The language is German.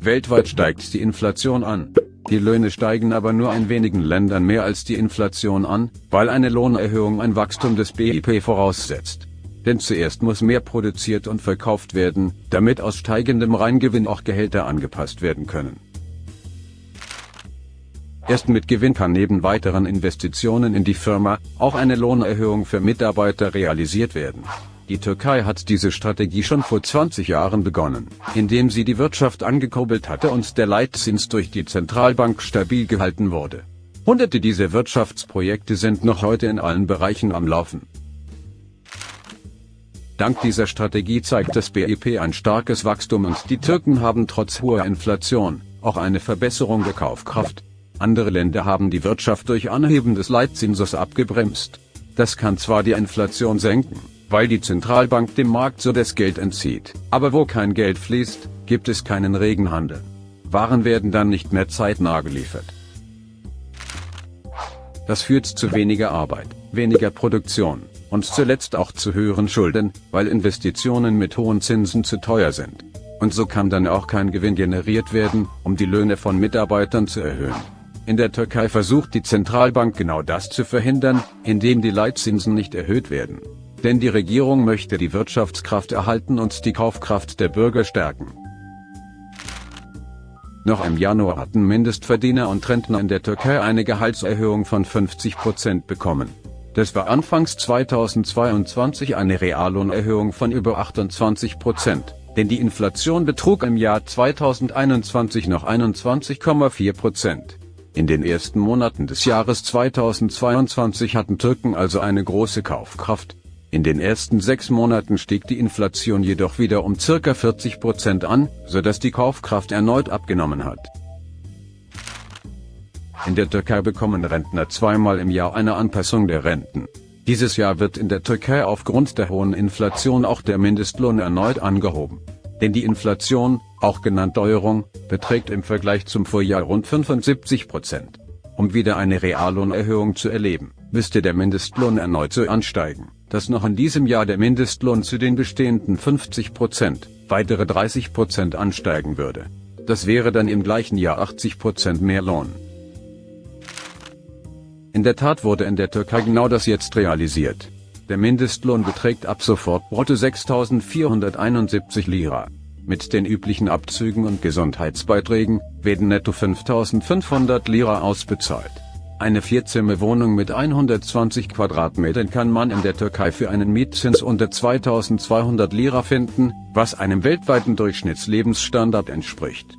Weltweit steigt die Inflation an. Die Löhne steigen aber nur in wenigen Ländern mehr als die Inflation an, weil eine Lohnerhöhung ein Wachstum des BIP voraussetzt. Denn zuerst muss mehr produziert und verkauft werden, damit aus steigendem Reingewinn auch Gehälter angepasst werden können. Erst mit Gewinn kann neben weiteren Investitionen in die Firma auch eine Lohnerhöhung für Mitarbeiter realisiert werden. Die Türkei hat diese Strategie schon vor 20 Jahren begonnen, indem sie die Wirtschaft angekurbelt hatte und der Leitzins durch die Zentralbank stabil gehalten wurde. Hunderte dieser Wirtschaftsprojekte sind noch heute in allen Bereichen am Laufen. Dank dieser Strategie zeigt das BIP ein starkes Wachstum und die Türken haben trotz hoher Inflation auch eine Verbesserung der Kaufkraft. Andere Länder haben die Wirtschaft durch Anheben des Leitzinses abgebremst. Das kann zwar die Inflation senken, weil die Zentralbank dem Markt so das Geld entzieht, aber wo kein Geld fließt, gibt es keinen Regenhandel. Waren werden dann nicht mehr zeitnah geliefert. Das führt zu weniger Arbeit, weniger Produktion und zuletzt auch zu höheren Schulden, weil Investitionen mit hohen Zinsen zu teuer sind. Und so kann dann auch kein Gewinn generiert werden, um die Löhne von Mitarbeitern zu erhöhen. In der Türkei versucht die Zentralbank genau das zu verhindern, indem die Leitzinsen nicht erhöht werden. Denn die Regierung möchte die Wirtschaftskraft erhalten und die Kaufkraft der Bürger stärken. Noch im Januar hatten Mindestverdiener und Rentner in der Türkei eine Gehaltserhöhung von 50% bekommen. Das war anfangs 2022 eine Reallohnerhöhung von über 28%, denn die Inflation betrug im Jahr 2021 noch 21,4%. In den ersten Monaten des Jahres 2022 hatten Türken also eine große Kaufkraft. In den ersten 6 Monaten stieg die Inflation jedoch wieder um ca. 40% an, sodass die Kaufkraft erneut abgenommen hat. In der Türkei bekommen Rentner zweimal im Jahr eine Anpassung der Renten. Dieses Jahr wird in der Türkei aufgrund der hohen Inflation auch der Mindestlohn erneut angehoben. Denn die Inflation, auch genannt Teuerung, beträgt im Vergleich zum Vorjahr rund 75%. Um wieder eine Reallohnerhöhung zu erleben, müsste der Mindestlohn erneut so ansteigen, dass noch in diesem Jahr der Mindestlohn zu den bestehenden 50%, weitere 30% ansteigen würde. Das wäre dann im gleichen Jahr 80% mehr Lohn. In der Tat wurde in der Türkei genau das jetzt realisiert. Der Mindestlohn beträgt ab sofort brutto 6.471 Lira. Mit den üblichen Abzügen und Gesundheitsbeiträgen werden netto 5.500 Lira ausbezahlt. Eine 4-Zimmer-Wohnung mit 120 Quadratmetern kann man in der Türkei für einen Mietzins unter 2.200 Lira finden, was einem weltweiten Durchschnittslebensstandard entspricht.